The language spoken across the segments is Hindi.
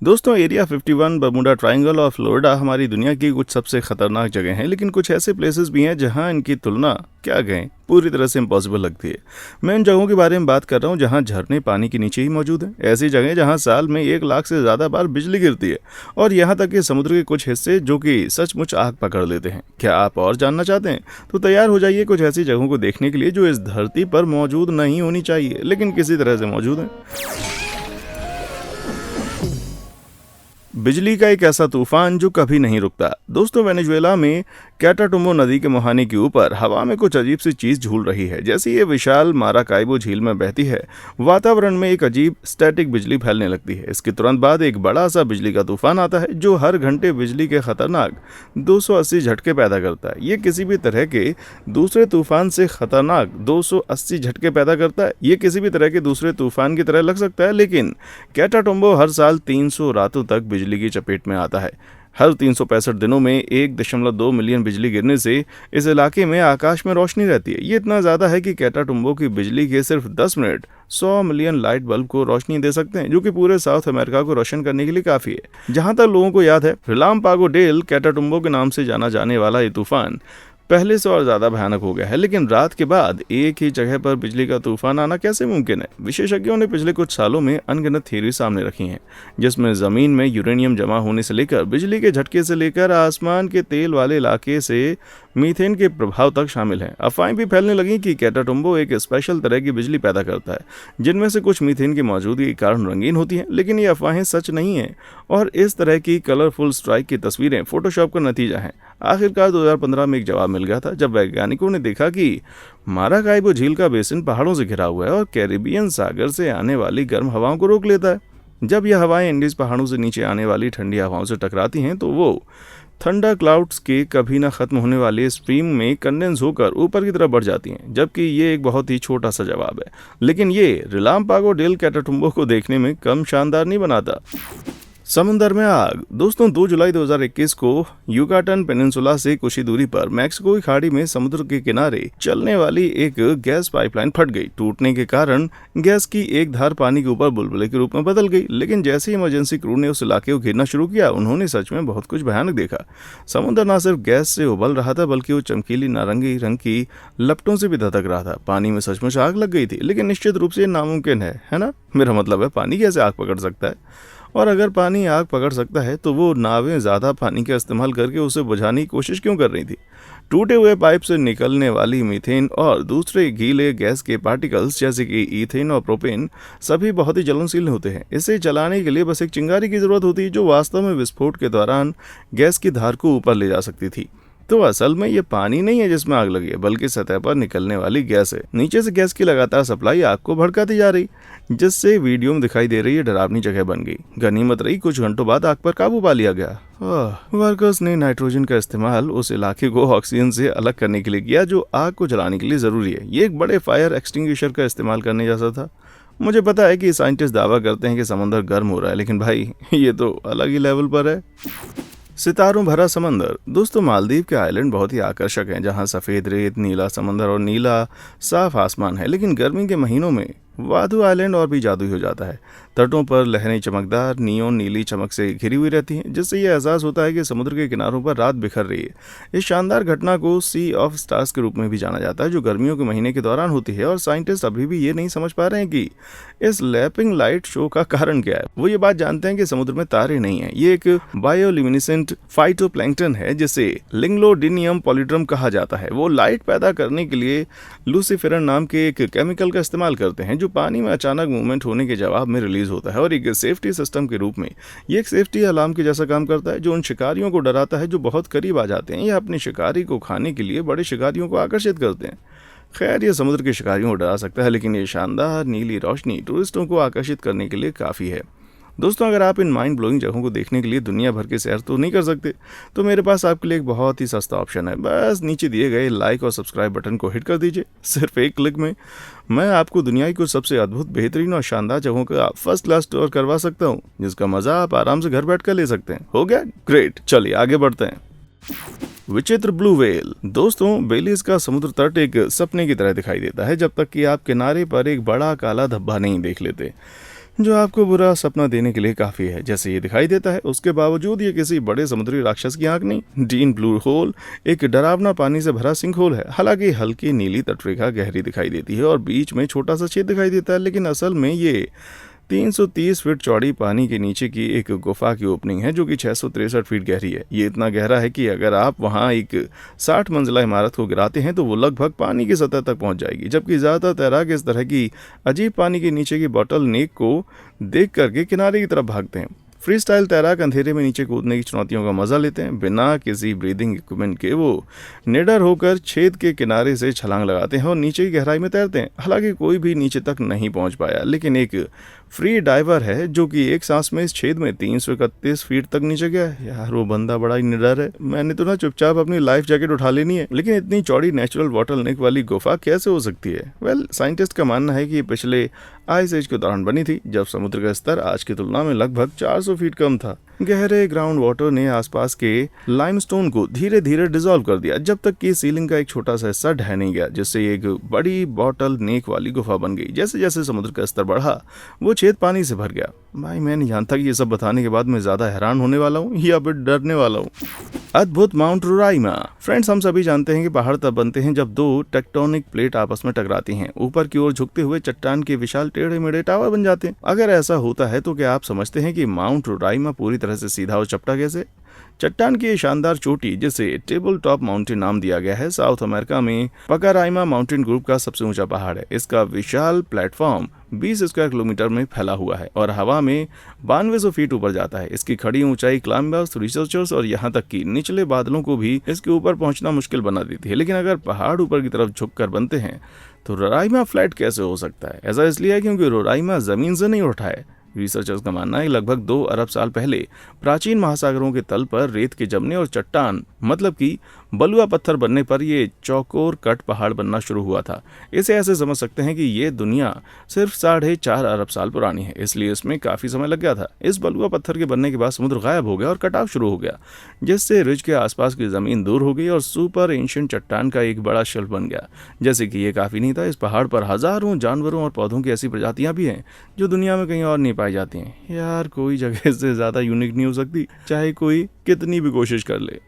दोस्तों, एरिया 51, बर्मुडा ट्रायंगल और फ्लोरिडा हमारी दुनिया की कुछ सबसे खतरनाक जगह हैं, लेकिन कुछ ऐसे प्लेसेस भी हैं जहां इनकी तुलना क्या कहें पूरी तरह से इम्पॉसिबल लगती है। मैं उन जगहों के बारे में बात कर रहा हूं जहां झरने पानी के नीचे ही मौजूद हैं। ऐसी जगह जहां साल में 1 लाख से ज़्यादा बार बिजली गिरती है और यहाँ तक कि समुद्र के कुछ हिस्से जो कि सचमुच आग पकड़ लेते हैं। क्या आप और जानना चाहते हैं? तो तैयार हो जाइए कुछ ऐसी जगहों को देखने के लिए जो इस धरती पर मौजूद नहीं होनी चाहिए, लेकिन किसी तरह से मौजूद हैं। बिजली का एक ऐसा तूफान जो कभी नहीं रुकता। दोस्तों, वेनेजुएला में कैटाटुम्बो नदी के मुहाने के ऊपर हवा में कुछ अजीब सी चीज झूल रही है। जैसे ये विशाल माराकाइबो झील में बहती है, वातावरण में एक अजीब स्टैटिक बिजली फैलने लगती है। इसके तुरंत बाद एक बड़ा सा बिजली का तूफान आता है जो हर घंटे बिजली के खतरनाक 280 झटके पैदा करता है। ये किसी भी तरह के दूसरे तूफान से खतरनाक 280 झटके पैदा करता है। ये किसी भी तरह के दूसरे तूफान की तरह लग सकता है, लेकिन कैटाटुम्बो हर साल 300 रातों तक बिजली की चपेट में आता है। हर 365 दिनों में 1.2 मिलियन बिजली गिरने से इस इलाके में आकाश में रोशनी रहती है। ये इतना ज़्यादा है कि कैटाटुम्बो की बिजली के सिर्फ 10 मिनट 100 मिलियन लाइट बल्ब को रोशनी दे सकते हैं, जो कि पूरे साउथ अमेरिका को रोशन करने के लिए काफ़ी है। जहाँ तक लोगों को याद है, रिलाम्पागो डेल कैटाटुम्बो के नाम से जाना जाने वाला ये तूफान पहले से और ज़्यादा भयानक हो गया है। लेकिन रात के बाद एक ही जगह पर बिजली का तूफान आना कैसे मुमकिन है? विशेषज्ञों ने पिछले कुछ सालों में अनगिनत थ्योरी सामने रखी हैं, जिसमें ज़मीन में यूरेनियम जमा होने से लेकर बिजली के झटके से लेकर आसमान के तेल वाले इलाके से मीथेन के प्रभाव तक शामिल हैं। अफवाहें भी फैलने लगी कि कैटाटुम्बो एक स्पेशल तरह की बिजली पैदा करता है, जिनमें से कुछ मीथेन की मौजूदगी के कारण रंगीन होती हैं। लेकिन ये अफवाहें सच नहीं हैं और इस तरह की कलरफुल स्ट्राइक की तस्वीरें फोटोशॉप का नतीजा हैं। आखिरकार 2015 में एक जवाब मिल गया था, जब वैज्ञानिकों ने देखा कि माराकाइबो झील का बेसिन पहाड़ों से घिरा हुआ है और कैरिबियन सागर से आने वाली गर्म हवाओं को रोक लेता है। जब यह हवाएं इंडीज पहाड़ों से नीचे आने वाली ठंडी हवाओं से टकराती हैं, तो वो थंडर क्लाउड्स के कभी ना खत्म होने वाले स्ट्रीम में कंडेंस होकर ऊपर की तरफ बढ़ जाती हैं। जबकि ये एक बहुत ही छोटा सा जवाब है, लेकिन ये रिलाम्पागो डेल कैटाटुम्बो को देखने में कम शानदार नहीं बनाता। समुंदर में आग। दोस्तों, 2 जुलाई 2021 को युकाटन पेनिनसुला से कुछ ही दूरी पर मैक्सिको की खाड़ी में समुद्र के किनारे चलने वाली एक गैस पाइपलाइन फट गई। टूटने के कारण गैस की एक धार पानी के ऊपर बुलबुले के रूप में बदल गई। लेकिन जैसे ही इमरजेंसी क्रू ने उस इलाके को घेरना शुरू किया, उन्होंने सच में बहुत कुछ भयानक देखा। समुद्र न सिर्फ गैस से उबल रहा था, बल्कि वो चमकीली नारंगी रंग की लपटों से भी धधक रहा था। पानी में सचमुच आग लग गई थी, लेकिन निश्चित रूप से नामुमकिन है ना? मेरा मतलब है, पानी कैसे आग पकड़ सकता है? और अगर पानी आग पकड़ सकता है, तो वो नावें ज़्यादा पानी का इस्तेमाल करके उसे बुझाने की कोशिश क्यों कर रही थी? टूटे हुए पाइप से निकलने वाली मीथेन और दूसरे गीले गैस के पार्टिकल्स जैसे कि ईथेन और प्रोपेन सभी बहुत ही ज्वलनशील होते हैं। इसे जलाने के लिए बस एक चिंगारी की ज़रूरत होती है, जो वास्तव में विस्फोट के दौरान गैस की धार को ऊपर ले जा सकती थी। तो असल में ये पानी नहीं है जिसमें आग लगी है, बल्कि सतह पर निकलने वाली गैस है। नीचे से गैस की लगातार सप्लाई आग को भड़काती जा रही, जिससे वीडियो में दिखाई दे रही है डरावनी जगह बन गई। गनीमत रही, कुछ घंटों बाद आग पर काबू पा लिया गया। वर्कर्स ने नाइट्रोजन का इस्तेमाल उस इलाके को ऑक्सीजन से अलग करने के लिए किया, जो आग को जलाने के लिए जरूरी है। ये एक बड़े फायर एक्सटिंग्विशर का इस्तेमाल करने जैसा था। मुझे पता है कि साइंटिस्ट दावा करते हैं कि समंदर गर्म हो रहा है, लेकिन भाई ये तो अलग ही लेवल पर है। सितारों भरा समंदर। दोस्तों, मालदीव के आइलैंड बहुत ही आकर्षक हैं, जहां सफ़ेद रेत, नीला समंदर और नीला साफ आसमान है। लेकिन गर्मी के महीनों में वादू आइलैंड और भी जादुई हो जाता है। तटों पर लहरें चमकदार नियोन नीली चमक से घिरी हुई रहती हैं, जिससे यह एहसास होता है कि समुद्र के किनारों पर रात बिखर रही है। इस शानदार घटना को सी ऑफ स्टार्स के रूप में भी जाना जाता है, जो गर्मियों के महीने के दौरान होती है। और साइंटिस्ट अभी भी ये नहीं समझ पा रहे हैं कि इस लैपिंग लाइट शो का कारण क्या है। वो ये बात जानते हैं कि समुद्र में तारे नहीं है, ये एक बायोल्यूमिनेसेंट फाइटोप्लैंक्टन है, जिसे लिंग्लोडिनियम पॉलीड्रम कहा जाता है। वो लाइट पैदा करने के लिए लूसीफेरन नाम के एक केमिकल का इस्तेमाल करते हैं, जो पानी में अचानक मूवमेंट होने के जवाब में रिलीज होता है। और एक सेफ्टी सिस्टम के रूप में ये एक सेफ्टी अलार्म के जैसा काम करता है, जो उन शिकारियों को डराता है जो बहुत करीब आ जाते हैं या अपने शिकारी को खाने के लिए बड़े शिकारियों को आकर्षित करते हैं। खैर, ये समुद्र के शिकारियों को डरा सकता है, लेकिन ये शानदार नीली रोशनी टूरिस्टों को आकर्षित करने के लिए काफ़ी है। दोस्तों, अगर आप इन माइंड ब्लोइंग जगहों को देखने के लिए दुनिया भर के सैर तो नहीं कर सकते, तो मेरे पास आपके लिए एक बहुत ही सस्ता ऑप्शन है। बस नीचे दिए गए लाइक और सब्सक्राइब बटन को हिट कर दीजिए। सिर्फ एक क्लिक में मैं आपको दुनिया की कुछ सबसे अद्भुत, बेहतरीन और शानदार जगहों का फर्स्ट क्लास टूर करवा सकता हूँ, जिसका मजा आप आराम से घर बैठ कर ले सकते हैं। हो गया? ग्रेट, चलिए आगे बढ़ते हैं। विचित्र ब्लू व्हेल। दोस्तों, बेलीज का समुद्र तट एक सपने की तरह दिखाई देता है, जब तक कि आप किनारे पर एक बड़ा काला धब्बा नहीं देख लेते। जो आपको बुरा सपना देने के लिए काफी है। जैसे ये दिखाई देता है, उसके बावजूद ये किसी बड़े समुद्री राक्षस की आंख नहीं। डीन ब्लू होल एक डरावना पानी से भरा सिंक होल है। हालांकि हल्की नीली तटरेखा गहरी दिखाई देती है और बीच में छोटा सा छेद दिखाई देता है, लेकिन असल में ये 330 फीट चौड़ी पानी के नीचे की एक गुफा की ओपनिंग है जो कि 663 फीट गहरी है। ये इतना गहरा है कि अगर आप वहां एक 60 मंजिला इमारत को गिराते हैं तो वो लगभग पानी की सतह तक पहुंच जाएगी। जबकि ज़्यादातर तैराक इस तरह की अजीब पानी के नीचे की बॉटल नेक को देख करके किनारे की तरफ भागते हैं। फ्री स्टाइल तैराक अंधेरे में नीचे कूदने की चुनौतियों का मजा लेते हैं। बिना किसी ब्रीदिंग इक्विपमेंट के वो निडर होकर छेद के किनारे से छलांग लगाते हैं और नीचे की गहराई में तैरते हैं। हालांकि कोई भी नीचे तक नहीं पहुंच पाया, लेकिन एक फ्री डाइवर है जो कि एक सांस में इस छेद में 331 फीट तक नीचे गया है। यार वो बंदा बड़ा ही निडर है। मैंने तो ना चुपचाप अपनी लाइफ जैकेट उठा लेनी है, लेकिन इतनी चौड़ी नेचुरल बॉटल नेक वाली गुफा कैसे हो सकती है? साइंटिस्ट का मानना है कि ये पिछले आइस एज के दौरान बनी थी, जब समुद्र का स्तर आज की तुलना में लगभग 400 फीट कम था। गहरे ग्राउंड वाटर ने आसपास के लाइमस्टोन को धीरे धीरे डिसॉल्व कर दिया, जब तक कि सीलिंग का एक छोटा सा हिस्सा ढह नहीं गया, जिससे एक बड़ी बॉटल नेक वाली गुफा बन गई। जैसे जैसे समुद्र का स्तर बढ़ा, वो छेद पानी से भर गया। भाई मैं नहीं जानता कि ये सब बताने के बाद मैं ज्यादा हैरान होने वाला हूँ या फिर डरने वाला हूँ। अद्भुत माउंट रोराइमा। फ्रेंड्स, हम सभी जानते हैं कि पहाड़ तब बनते हैं जब दो टेक्टोनिक प्लेट आपस में टकराती हैं। ऊपर की ओर झुकते हुए चट्टान के विशाल टेढ़े मेढ़े टावर बन जाते हैं। अगर ऐसा होता है तो क्या आप समझते हैं कि माउंट रोराइमा पूरी तरह से सीधा और चपटा कैसे? चट्टान की शानदार चोटी, जिसे टेबल टॉप माउंटेन नाम दिया गया है, साउथ अमेरिका में पकाराइमा माउंटेन ग्रुप का सबसे ऊंचा पहाड़ है। इसका विशाल प्लेटफॉर्म 20 स्क्वायर किलोमीटर में फैला हुआ है और हवा में 9200 फीट ऊपर जाता है। इसकी खड़ी ऊंचाई क्लाइंबर्स, रिसर्चर्स और यहाँ तक कि निचले बादलों को भी इसके ऊपर पहुंचना मुश्किल बना देती है। लेकिन अगर पहाड़ ऊपर की तरफ झुककर बनते हैं तो रोराइमा फ्लैट कैसे हो सकता है? ऐसा इसलिए है क्योंकि रोराइमा जमीन से नहीं उठा है। रिसर्चर्स का मानना है लगभग 2 अरब साल पहले प्राचीन महासागरों के तल पर रेत के जमने और चट्टान मतलब कि बलुआ पत्थर बनने पर ये चौकोर कट पहाड़ बनना शुरू हुआ था। इसे ऐसे समझ सकते हैं कि ये दुनिया सिर्फ 4.5 अरब साल पुरानी है, इसलिए इसमें काफी समय लग गया था। इस बलुआ पत्थर के बनने के बाद समुद्र गायब हो गया और कटाव शुरू हो गया, जिससे रिज के आसपास की जमीन दूर हो गई और सुपर एंशिएंट चट्टान का एक बड़ा शेल्फ बन गया। जैसे कि ये काफी नहीं था, इस पहाड़ पर हजारों जानवरों और पौधों की ऐसी प्रजातियां भी हैं जो दुनिया में कहीं और नहीं पाई जाती हैं। यार कोई जगह से ज्यादा यूनिक नहीं हो सकती, चाहे कोई कितनी भी कोशिश कर ले।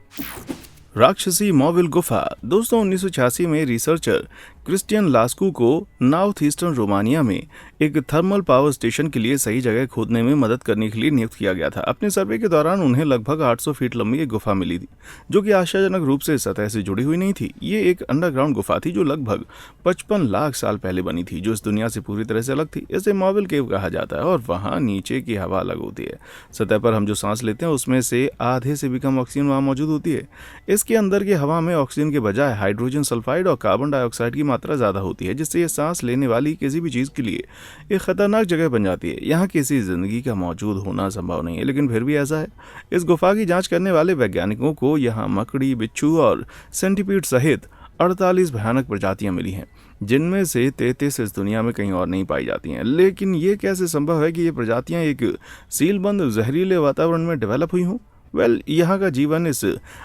राक्षसी मॉविल गुफा। दोस्तों 1986 में रिसर्चर क्रिस्टियन लास्कू को नॉर्थ ईस्टर्न रोमानिया में एक थर्मल पावर स्टेशन के लिए सही जगह खोदने में मदद करने के लिए नियुक्त किया गया था। अपने सर्वे के दौरान उन्हें लगभग 800 फीट लंबी एक गुफा मिली थी, जो कि आश्चर्यजनक रूप से सतह से जुड़ी हुई नहीं थी। ये एक अंडरग्राउंड गुफा थी जो लगभग 55 लाख साल पहले बनी थी, जो इस दुनिया से पूरी तरह से अलग थी। इसे मॉविल केव कहा जाता है और वहाँ नीचे की हवा अलग होती है। सतह पर हम जो सांस लेते हैं उसमें से आधे से भी कम ऑक्सीजन वहाँ मौजूद होती है। इसके अंदर की हवा में ऑक्सीजन के बजाय हाइड्रोजन सल्फाइड और कार्बन डाइऑक्साइड की मात्रा ज्यादा होती है, जिससे ये सांस लेने वाली किसी भी चीज के लिए एक खतरनाक जगह बन जाती है। यहाँ किसी जिंदगी का मौजूद होना संभव नहीं है, लेकिन फिर भी ऐसा है। इस गुफा की जांच करने वाले वैज्ञानिकों को यहाँ मकड़ी, बिच्छू और सेंटीपीड सहित 48 भयानक प्रजातियां मिली हैं, जिनमें से 33 इस दुनिया में कहीं और नहीं पाई जाती हैं। लेकिन ये कैसे संभव है कि ये प्रजातियां एक सीलबंद जहरीले वातावरण में डेवलप हुई हों? यहाँ का जीवन इस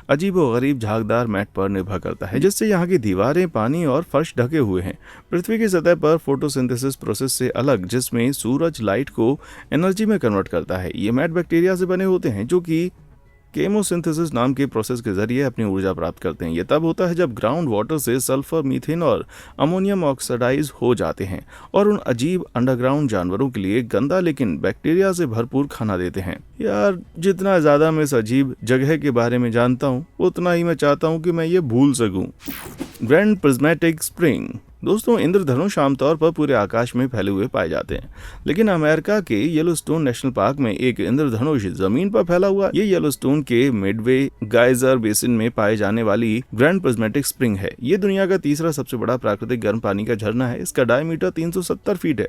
अजीबोगरीब झागदार मैट पर निर्भर करता है, जिससे यहाँ की दीवारें, पानी और फर्श ढके हुए हैं। पृथ्वी की सतह पर फोटोसिंथेसिस प्रोसेस से अलग, जिसमें सूरज लाइट को एनर्जी में कन्वर्ट करता है। ये मैट बैक्टीरिया से बने होते हैं, जो कि केमोसिंथेसिस नाम के प्रोसेस के जरिए अपनी ऊर्जा प्राप्त करते हैं। ये तब होता है जब ग्राउंड वाटर से सल्फर, मीथेन और अमोनियम ऑक्सीडाइज हो जाते हैं और उन अजीब अंडरग्राउंड जानवरों के लिए गंदा लेकिन बैक्टीरिया से भरपूर खाना देते हैं। यार जितना ज्यादा मैं इस अजीब जगह के बारे में जानता हूँ, उतना ही मैं चाहता हूँ कि मैं ये भूल सकूं। Grand prismatic spring. दोस्तों इंद्रधनुष आमतौर पर पूरे आकाश में फैले हुए पाए जाते हैं, लेकिन अमेरिका के येलोस्टोन नेशनल पार्क में एक इंद्रधनुष जमीन पर फैला हुआ। ये येलोस्टोन के मिडवे गाइजर बेसिन में पाए जाने वाली ग्रैंड प्रिज्मेटिक स्प्रिंग है। ये दुनिया का तीसरा सबसे बड़ा प्राकृतिक गर्म पानी का झरना है। इसका डायमीटर 370 फीट है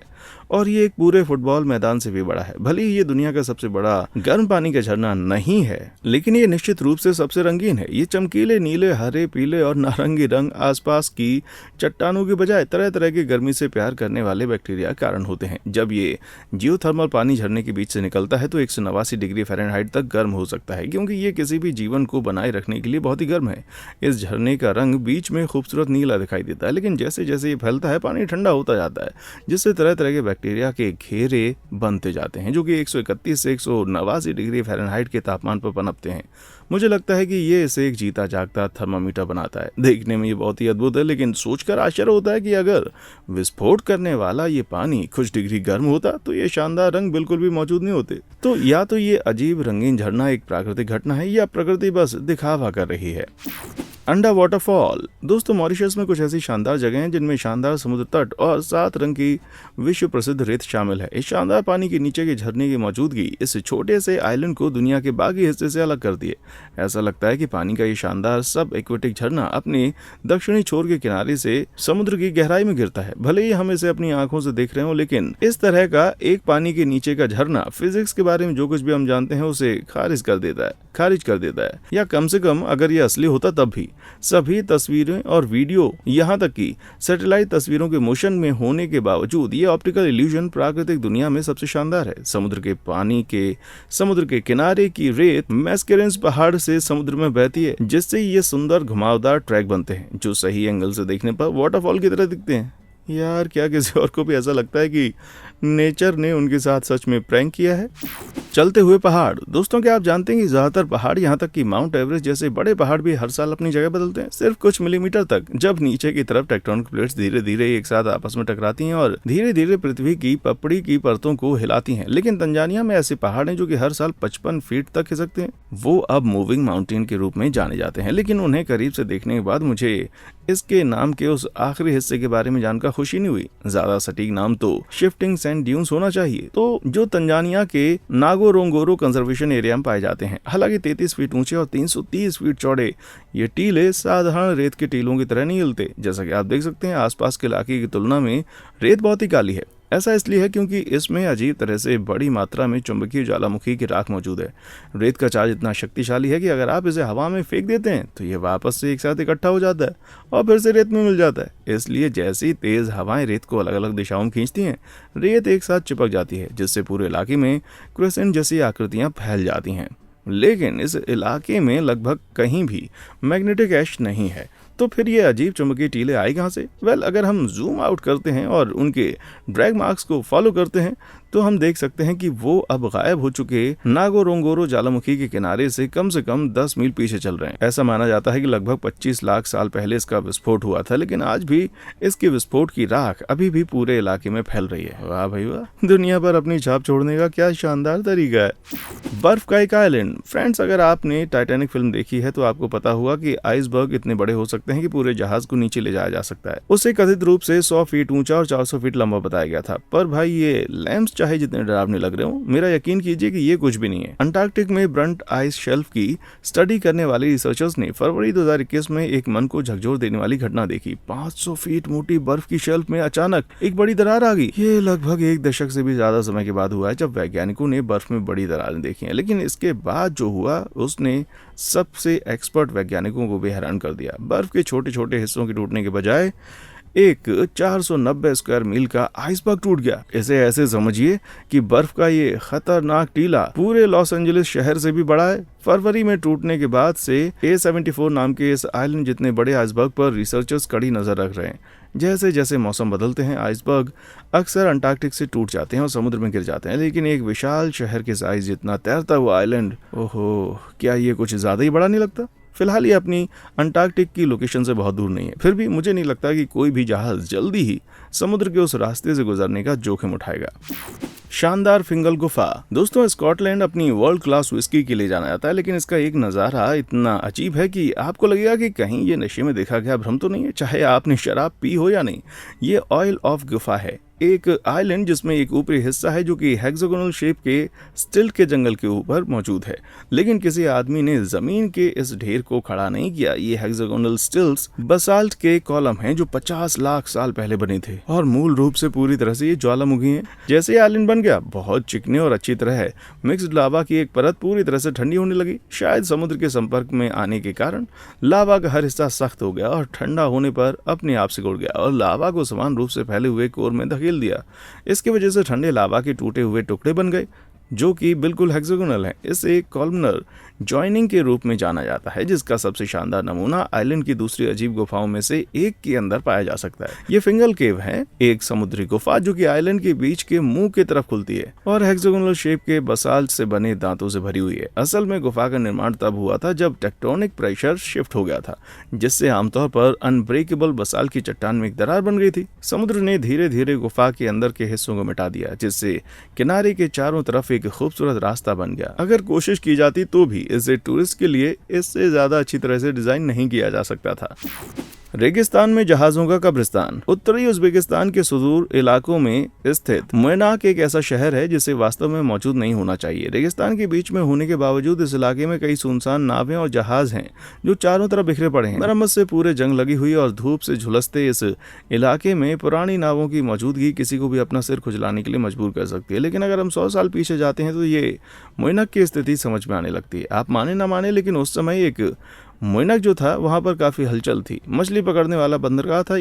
और ये एक पूरे फुटबॉल मैदान से भी बड़ा है। भले ही ये दुनिया का सबसे बड़ा गर्म पानी का झरना नहीं है, लेकिन ये निश्चित रूप से सबसे रंगीन है। ये चमकीले नीले, हरे, पीले और नारंगी रंग आसपास की चट्टानों की बजाय तरह तरह के गर्मी से प्यार करने वाले बैक्टीरिया कारण होते हैं। जब ये जियोथर्मल पानी झरने के बीच से निकलता है तो 189 डिग्री फ़ारेनहाइट तक गर्म हो सकता है, क्योंकि ये किसी भी जीवन को बनाए रखने के लिए बहुत ही गर्म है। इस झरने का रंग बीच में खूबसूरत नीला दिखाई देता है, लेकिन जैसे जैसे ये फैलता है पानी ठंडा होता जाता है, जिससे तरह तरह के बैक्टीरिया के घेरे बनते जाते हैं जो कि 131 से 189 डिग्री फ़ारेनहाइट के तापमान पर पनपते हैं। मुझे लगता है कि ये इसे एक जीता जागता थर्मामीटर बनाता है। देखने में ये बहुत ही अद्भुत है, लेकिन सोचकर आश्चर्य होता है कि अगर विस्फोट करने वाला ये पानी कुछ डिग्री गर्म होता तो ये शानदार रंग बिल्कुल भी मौजूद नहीं होते। तो या तो ये अजीब रंगीन झरना एक प्राकृतिक घटना है या प्रकृति बस दिखावा कर रही है। अंडा वाटरफॉल। दोस्तों, मॉरिशस में कुछ ऐसी शानदार जगह हैं जिनमें शानदार समुद्र तट और 7 रंग की विश्व प्रसिद्ध रेत शामिल है। इस शानदार पानी के नीचे के झरने की मौजूदगी इस छोटे से आइलैंड को दुनिया के बाकी हिस्से से अलग करती है। ऐसा लगता है कि पानी का ये शानदार सब एक्वेटिक झरना अपने दक्षिणी छोर के किनारे से समुद्र की गहराई में गिरता है। भले ही हम इसे अपनी आंखों से देख रहे हो, लेकिन इस तरह का एक पानी के नीचे का झरना फिजिक्स के बारे में जो कुछ भी हम जानते हैं उसे खारिज कर देता है, या कम से कम अगर ये असली होता तब भी। सभी तस्वीरें और वीडियो, यहाँ तक कि सैटेलाइट तस्वीरों के मोशन में होने के बावजूद ये ऑप्टिकल इल्यूजन प्राकृतिक दुनिया में सबसे शानदार है। समुद्र के किनारे की रेत मैस्केरेंस पहाड़ से समुद्र में बहती है, जिससे ये सुंदर घुमावदार ट्रैक बनते हैं जो सही एंगल से देखने पर वाटरफॉल की तरह दिखते हैं। यार, क्या किसी और को भी ऐसा लगता है कि नेचर ने उनके साथ सच में प्रैंक किया है? चलते हुए पहाड़। दोस्तों, क्या आप जानते हैं कि ज्यादातर पहाड़, यहाँ तक कि माउंट एवरेस्ट जैसे बड़े पहाड़ भी हर साल अपनी जगह बदलते हैं, सिर्फ कुछ मिलीमीटर तक। जब नीचे की तरफ टेक्टोनिक प्लेट्स धीरे धीरे एक साथ आपस में टकराती हैं और धीरे धीरे पृथ्वी की पपड़ी की परतों को हिलाती हैं। लेकिन तंजानिया में ऐसे पहाड़ हैं जो कि हर साल 55 फीट तक खिसकते हैं। वो अब मूविंग माउंटेन के रूप में जाने जाते हैं, लेकिन उन्हें करीब से देखने के बाद मुझे इसके नाम के उस आखिरी हिस्से के बारे में जानकर खुशी नहीं हुई। ज्यादा सटीक नाम तो शिफ्टिंग सैंड ड्यून्स होना चाहिए, तो जो तंजानिया के नागोरोंगोरो कंजर्वेशन एरिया में पाए जाते हैं। हालांकि 33 फीट ऊंचे और 330 फीट चौड़े ये टीले साधारण रेत के टीलों की तरह नहीं हिलते। जैसा कि आप देख सकते हैं, आसपास के इलाके की तुलना में रेत बहुत ही काली है। ऐसा इसलिए है क्योंकि इसमें अजीब तरह से बड़ी मात्रा में चुंबकीय ज्वालामुखी की राख मौजूद है। रेत का चार्ज इतना शक्तिशाली है कि अगर आप इसे हवा में फेंक देते हैं तो ये वापस से एक साथ इकट्ठा हो जाता है और फिर से रेत में मिल जाता है। इसलिए जैसी तेज हवाएं रेत को अलग अलग दिशाओं में खींचती हैं, रेत एक साथ चिपक जाती है, जिससे पूरे इलाके में क्रेसेंट जैसी आकृतियां फैल जाती हैं। लेकिन इस इलाके में लगभग कहीं भी मैग्नेटिक एश नहीं है, तो फिर ये अजीब चुंबकीय टीले आई कहाँ से? अगर हम जूम आउट करते हैं और उनके ड्रैग मार्क्स को फॉलो करते हैं तो हम देख सकते हैं कि वो अब गायब हो चुके नागोरोंगोरो ज्वालामुखी के किनारे से कम 10 मील पीछे चल रहे हैं। ऐसा माना जाता है कि लगभग 25 लाख साल पहले इसका विस्फोट हुआ था, लेकिन आज भी इसके विस्फोट की राख अभी भी पूरे इलाके में फैल रही है। वाह भाई वाह, दुनिया पर अपनी छाप छोड़ने का क्या शानदार तरीका है। बर्फ का एक आइलैंड। फ्रेंड्स, अगर आपने टाइटैनिक फिल्म देखी है तो आपको पता होगा कि आइसबर्ग इतने बड़े हो सकते हैं कि पूरे जहाज को नीचे ले जाया जा सकता है। उसे कथित रूप से 100 फीट ऊंचा और 400 फीट लंबा बताया गया था। पर भाई, ये लैम्प्स चाहे जितने डरावने लग रहे हो, मेरा यकीन कीजिए कि ये कुछ भी नहीं है। अंटार्कटिक में ब्रंट आइस शेल्फ की स्टडी करने वाले रिसर्चर्स ने फरवरी 2021 में एक मन को झकझोर देने वाली घटना देखी। 500 फीट मोटी बर्फ की शेल्फ में अचानक एक बड़ी दरार आ गई। ये लगभग 1 दशक से भी ज्यादा समय के बाद हुआ है जब वैज्ञानिकों ने बर्फ में बड़ी दरारें देखी हैं। लेकिन इसके बाद जो हुआ उसने सबसे एक्सपर्ट वैज्ञानिकों को भी हैरान कर दिया। बर्फ के छोटे छोटे हिस्सों के टूटने के बजाय एक 490 स्क्वायर मील का आइसबर्ग टूट गया। इसे ऐसे समझिए कि बर्फ का ये खतरनाक टीला पूरे लॉस एंजलिस शहर से भी बड़ा है। फरवरी में टूटने के बाद से A74 नाम के इस आइलैंड जितने बड़े आइसबर्ग पर रिसर्चर्स कड़ी नजर रख रहे हैं। जैसे जैसे मौसम बदलते हैं, आइसबर्ग अक्सर अंटार्कटिक से टूट जाते हैं और समुद्र में गिर जाते हैं, लेकिन एक विशाल शहर के साइज जितना तैरता हुआ आइलैंड, ओहो, क्या ये कुछ ज्यादा ही बड़ा नहीं लगता? फिलहाल ये अपनी अंटार्कटिक की लोकेशन से बहुत दूर नहीं है, फिर भी मुझे नहीं लगता कि कोई भी जहाज जल्दी ही समुद्र के उस रास्ते से गुजरने का जोखिम उठाएगा। शानदार फिंगल गुफा। दोस्तों, स्कॉटलैंड अपनी वर्ल्ड क्लास विस्की के लिए जाना जाता है, लेकिन इसका एक नज़ारा इतना अजीब है कि आपको लगेगा कि कहीं ये नशे में देखा गया भ्रम तो नहीं है, चाहे आपने शराब पी हो या नहीं। ये ऑयल ऑफ गुफा है। एक आइलैंड जिसमें एक ऊपरी हिस्सा है जो कि हेक्सागोनल शेप के स्टिल्ट के जंगल के ऊपर मौजूद है, लेकिन किसी आदमी ने जमीन के इस ढेर को खड़ा नहीं किया। ये हेक्सागोनल स्टिल्ट्स बसाल्ट के कॉलम हैं जो 50 लाख साल पहले बने थे और मूल रूप से पूरी तरह से ये ज्वालामुखी हैं। जैसे आइलैंड बन गया, बहुत चिकने और अच्छी तरह है मिक्स्ड लावा की एक परत पूरी तरह से ठंडी होने लगी। शायद समुद्र के संपर्क में आने के कारण लावा का हर हिस्सा सख्त हो गया और ठंडा होने पर अपने आप सिकुड़ गया और लावा को समान रूप से फैले हुए कोर में धकेल दिया। इसकी वजह से ठंडे लावा के टूटे हुए टुकड़े बन गए जो कि बिल्कुल हेक्सागोनल है। इसे कॉलमनर जॉइनिंग के रूप में जाना जाता है, जिसका सबसे शानदार नमूना आइलैंड की दूसरी अजीब गुफाओं में से एक के अंदर पाया जा सकता है। ये फिंगल केव है, एक समुद्री गुफा जो कि आइलैंड के बीच के मुंह की तरफ खुलती है और हेक्सागोनल शेप के बसाल्ट से बने दांतों से भरी हुई है। असल में गुफा का निर्माण तब हुआ था जब टेक्टोनिक प्रेशर शिफ्ट हो गया था, जिससे आमतौर पर अनब्रेकेबल बसाल्ट की चट्टान में एक दरार बन गई थी। समुद्र ने धीरे धीरे गुफा के अंदर के हिस्सों को मिटा दिया, जिससे किनारे के चारों तरफ एक खूबसूरत रास्ता बन गया। अगर कोशिश की जाती तो भी इसे टूरिस्ट के लिए इससे ज्यादा अच्छी तरह से डिजाइन नहीं किया जा सकता था। रेगिस्तान में जहाजों का कब्रिस्तान। उत्तरी उज़्बेकिस्तान के सुदूर इलाकों में स्थित मोयनाक एक ऐसा शहर है जिसे वास्तव में मौजूद नहीं होना चाहिए। रेगिस्तान के बीच में होने के बावजूद इस इलाके में कई सुनसान नावें और जहाज हैं जो चारों तरफ बिखरे पड़े हैं। मरम्मत से पूरे जंग लगी हुई और धूप से झुलसते इस इलाके में पुरानी नावों की मौजूदगी किसी को भी अपना सिर खुजलाने के लिए मजबूर कर सकती है। लेकिन अगर हम 100 साल पीछे जाते हैं तो ये मोयनाक की स्थिति समझ में आने लगती है। आप माने ना माने, लेकिन उस समय एक मोयनाक जो था वहां पर काफी हलचल थी। मछली पकड़ने वाला बंदरगाह था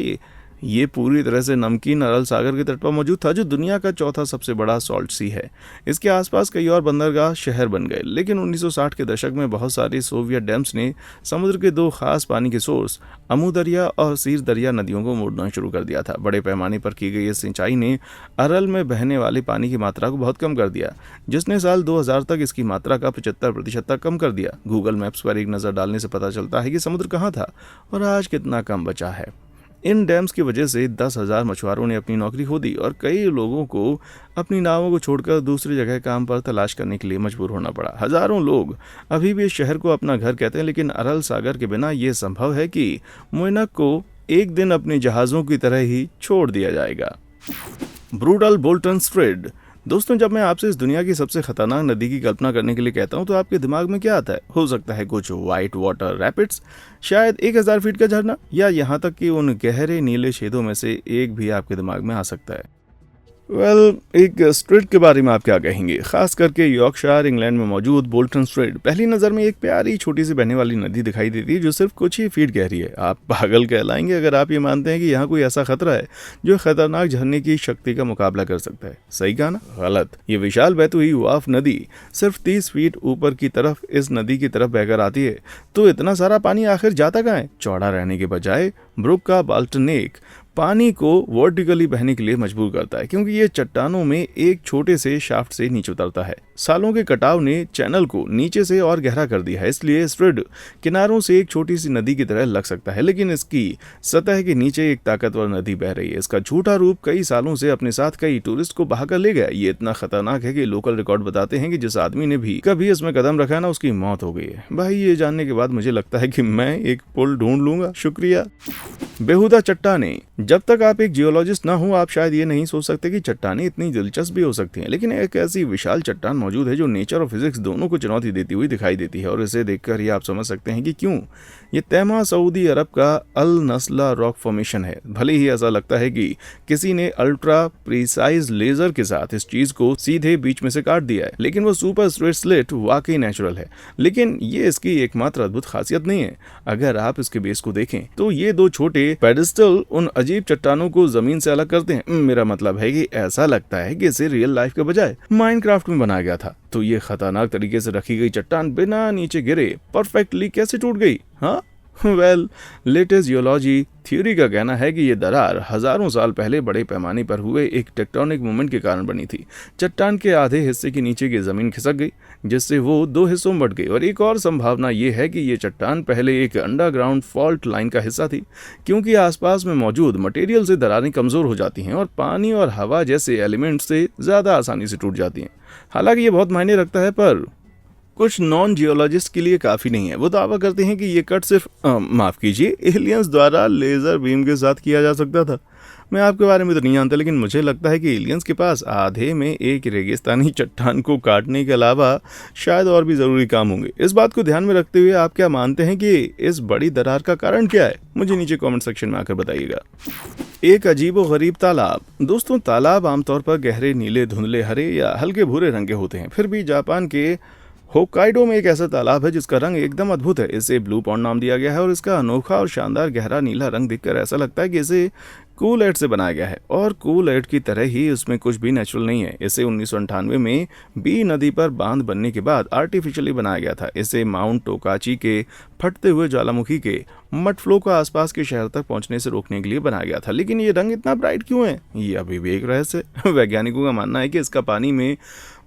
ये पूरी तरह से नमकीन अरल सागर के तट पर मौजूद था, जो दुनिया का चौथा सबसे बड़ा सॉल्ट सी है। इसके आसपास कई और बंदरगाह शहर बन गए, लेकिन 1960 के दशक में बहुत सारी सोवियत डैम्स ने समुद्र के दो खास पानी के सोर्स अमू दरिया और सीर दरिया नदियों को मोड़ना शुरू कर दिया था। बड़े पैमाने पर की गई इस सिंचाई ने अरल में बहने वाले पानी की मात्रा को बहुत कम कर दिया, जिसने साल 2000 तक इसकी मात्रा का 75% तक कम कर दिया। गूगल मैप्स पर एक नज़र डालने से पता चलता है कि समुद्र कहाँ था और आज कितना कम बचा है। इन डैम्स की वजह से 10,000 मछुआरों ने अपनी नौकरी खो दी और कई लोगों को अपनी नावों को छोड़कर दूसरी जगह काम पर तलाश करने के लिए मजबूर होना पड़ा। हजारों लोग अभी भी इस शहर को अपना घर कहते हैं, लेकिन अरल सागर के बिना ये संभव है कि मोयनाक को एक दिन अपने जहाज़ों की तरह ही छोड़ दिया जाएगा। Brutal Bolton straight. दोस्तों, जब मैं आपसे इस दुनिया की सबसे खतरनाक नदी की कल्पना करने के लिए कहता हूं तो आपके दिमाग में क्या आता है? हो सकता है कुछ वाइट वाटर रैपिड्स, शायद 1000 फीट का झरना, या यहाँ तक कि उन गहरे नीले छेदों में से एक भी आपके दिमाग में आ सकता है। एक स्ट्रेट के बारे में आप क्या कहेंगे? खास करके यॉर्कशायर इंग्लैंड में मौजूद बोल्टन स्ट्रेट पहली नज़र में एक प्यारी छोटी सी बहने वाली नदी दिखाई देती है जो सिर्फ कुछ ही फीट गहरी है। आप पागल कहलाएंगे अगर आप ये मानते हैं कि यहाँ कोई ऐसा खतरा है जो खतरनाक झरने की शक्ति का मुकाबला कर सकता है। सही कहा ना? गलत। ये विशाल बहती हुई वाफ नदी सिर्फ 30 फीट ऊपर की तरफ इस नदी की तरफ बहकर आती है। तो इतना सारा पानी आखिर जाता कहाँ है? चौड़ा रहने के बजाय ब्रुक का बाल्टनेक पानी को वर्टिकली बहने के लिए मजबूर करता है, क्योंकि ये चट्टानों में एक छोटे से शाफ्ट से नीचे उतरता है। सालों के कटाव ने चैनल को नीचे से और गहरा कर दिया है, इसलिए स्ट्रेट किनारों से एक छोटी सी नदी की तरह लग सकता है, लेकिन इसकी सतह के नीचे एक ताकतवर नदी बह रही है। इसका झूठा रूप कई सालों से अपने साथ कई टूरिस्ट को बहाकर ले गया। ये इतना खतरनाक है कि लोकल रिकॉर्ड बताते हैं कि जिस आदमी ने भी कभी इसमें कदम रखा ना, उसकी मौत हो गई है। भाई, ये जानने के बाद मुझे लगता है कि मैं एक पुल ढूंढ लूंगा। शुक्रिया। बेहुदा चट्टानें। जब तक आप एक जियोलॉजिस्ट ना हो, आप शायद ये नहीं सोच सकते कि चट्टानें इतनी दिलचस्प भी हो सकती हैं, लेकिन एक ऐसी विशाल चट्टान मौजूद है जो नेचर और फिजिक्स दोनों को चुनौती देती हुई दिखाई देती है, और इसे देखकर ही आप समझ सकते हैं कि क्यों। ये तैमा सऊदी अरब का अल नस्ला रॉक फॉर्मेशन है। भले ही ऐसा लगता है कि किसी ने अल्ट्रा प्रिसाइज लेजर के साथ इस चीज को सीधे बीच में से काट दिया है, लेकिन वो सुपर स्ट्रेट स्लिट वाकई नेचुरल है। लेकिन ये इसकी एकमात्र अद्भुत खासियत नहीं है। अगर आप इसके बेस को देखें तो ये दो छोटे पेडिस्टल उन अजीब चट्टानों को जमीन से अलग करते हैं। मेरा मतलब है कि ऐसा लगता है कि इसे रियल लाइफ के बजाय माइनक्राफ्ट में बनाया गया था। तो ये खतरनाक तरीके से रखी गई चट्टान बिना नीचे गिरे परफेक्टली कैसे टूट गई? हाँ, लेटेस्ट जियोलॉजी थ्योरी का कहना है कि ये दरार हजारों साल पहले बड़े पैमाने पर हुए एक टेक्टोनिक मूवमेंट के कारण बनी थी। चट्टान के आधे हिस्से के नीचे की जमीन खिसक गई, जिससे वो दो हिस्सों में बट गई। और एक और संभावना ये है कि ये चट्टान पहले एक अंडरग्राउंड फॉल्ट लाइन का हिस्सा थी, क्योंकि आसपास में मौजूद मटेरियल से दरारें कमजोर हो जाती हैं और पानी और हवा जैसे एलिमेंट्स से ज्यादा आसानी से टूट जाती हैं। हालांकि ये बहुत मायने रखता है, पर कुछ नॉन जियोलॉजिस्ट के लिए काफी नहीं है। वो दावा करते हैं कि ये कट सिर्फ माफ कीजिए एलियंस द्वारा लेजर बीम के साथ किया जा सकता था। मैं आपके बारे में तो नहीं जानता, लेकिन मुझे लगता है कि एलियंस के पास आधे में एक रेगिस्तानी चट्टान को काटने के अलावा शायद और भी जरूरी काम होंगे। इस बात को ध्यान में रखते हुए आप क्या मानते हैं कि इस बड़ी दरार का कारण क्या है? मुझे नीचे कमेंट सेक्शन में आकर बताइएगा। एक अजीबोगरीब तालाब। दोस्तों, तालाब आमतौर पर गहरे नीले, धुंधले हरे या हल्के भूरे रंग के होते हैं। फिर भी जापान के होक्काइडो में एक ऐसा तालाब है जिसका रंग एकदम अद्भुत है। इसे ब्लू पॉन्ड नाम दिया गया है और इसका अनोखा और शानदार गहरा नीला रंग देखकर ऐसा लगता है कि इसे कूल एड से बनाया गया है, और कूल एड की तरह ही उसमें कुछ भी नेचुरल नहीं है। इसे 1998 में बी नदी पर बांध बनने के बाद आर्टिफिशियली बनाया गया था। इसे माउंट टोकाची के फटते हुए ज्वालामुखी के मड फ्लो को आसपास के शहर तक पहुंचने से रोकने के लिए बनाया गया था। लेकिन ये रंग इतना ब्राइट क्यों है, ये अभी भी एक रहस्य है। वैज्ञानिकों का मानना है कि इसका पानी में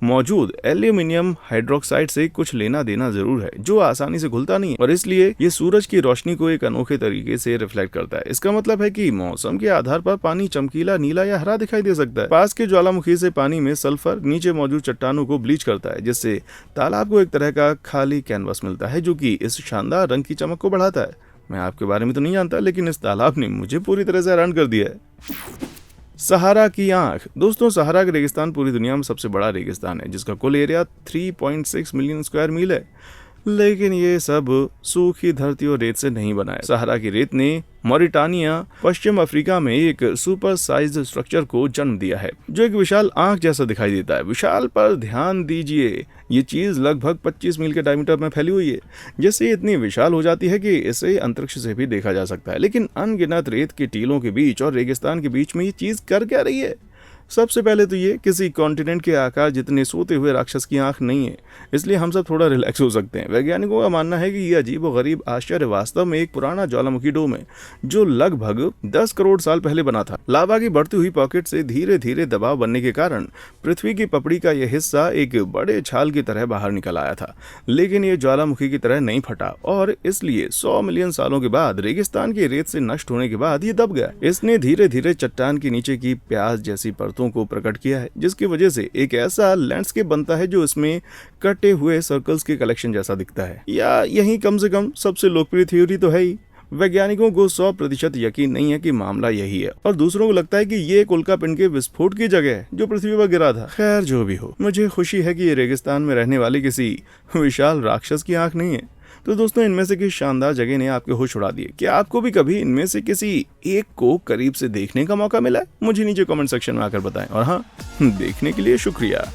मौजूद एल्यूमिनियम हाइड्रोक्साइड से कुछ लेना देना जरूर है, जो आसानी से घुलता नहीं है, और इसलिए ये सूरज की रोशनी को एक अनोखे तरीके से रिफ्लेक्ट करता है। इसका मतलब है कि मौसम के आधार पर पानी चमकीला नीला या हरा दिखाई दे सकता है। पास के ज्वालामुखी से पानी में सल्फर नीचे मौजूद चट्टानों को ब्लीच करता है, जिससे तालाब को एक तरह का खाली कैनवस मिलता है, जो कि इस शानदार रंग की चमक को बढ़ाता है। मैं आपके बारे में तो नहीं जानता, लेकिन इस तालाब ने मुझे पूरी तरह से हैरान कर दिया है। सहारा की आंख। दोस्तों, सहारा का रेगिस्तान पूरी दुनिया में सबसे बड़ा रेगिस्तान है, जिसका कुल एरिया 3.6 मिलियन स्क्वायर मील है। लेकिन ये सब सूखी धरती और रेत से नहीं बना है। सहारा की रेत ने मॉरिटानिया, पश्चिम अफ्रीका में एक सुपर साइज्ड स्ट्रक्चर को जन्म दिया है, जो एक विशाल आंख जैसा दिखाई देता है। विशाल पर ध्यान दीजिए, ये चीज लगभग 25 मील के डायमीटर में फैली हुई है। जैसे इतनी विशाल हो जाती है कि इसे अंतरिक्ष से भी देखा जा सकता है। लेकिन अनगिनत रेत के टीलों के बीच और रेगिस्तान के बीच में ये चीज कर क्या रही है? सबसे पहले तो ये किसी कॉन्टिनेंट के आकार जितने सोते हुए राक्षस की आंख नहीं है, इसलिए हम सब थोड़ा रिलैक्स हो सकते हैं। वैज्ञानिकों का मानना है कि यह अजीब और गरीब आश्चर्य वास्तव में एक पुराना ज्वालामुखी डोम है, जो लगभग 10 करोड़ साल पहले बना था। लावा की बढ़ती हुई पॉकेट से धीरे धीरे दबाव बनने के कारण पृथ्वी की पपड़ी का यह हिस्सा एक बड़े छाल की तरह बाहर निकल आया था। लेकिन ये ज्वालामुखी की तरह नहीं फटा, और इसलिए 100 मिलियन सालों के बाद रेगिस्तान की रेत से नष्ट होने के बाद ये दब गया। इसने धीरे धीरे चट्टान के नीचे की प्याज जैसी को प्रकट किया है, जिसकी वजह से एक ऐसा लैंडस्केप बनता है जो इसमें कटे हुए सर्कल्स के कलेक्शन जैसा दिखता है। या यही कम से कम सबसे लोकप्रिय थ्योरी तो है ही। वैज्ञानिकों को 100% यकीन नहीं है कि मामला यही है, और दूसरों को लगता है कि ये एक उल्का पिंड के विस्फोट की जगह है जो पृथ्वी पर गिरा था। खैर, जो भी हो, मुझे खुशी है कि ये रेगिस्तान में रहने वाली किसी विशाल राक्षस की आंख नहीं है। तो दोस्तों, इनमें से किस शानदार जगह ने आपके होश उड़ा दिए? क्या आपको भी कभी इनमें से किसी एक को करीब से देखने का मौका मिला? मुझे नीचे कमेंट सेक्शन में आकर बताएं। और हाँ, देखने के लिए शुक्रिया।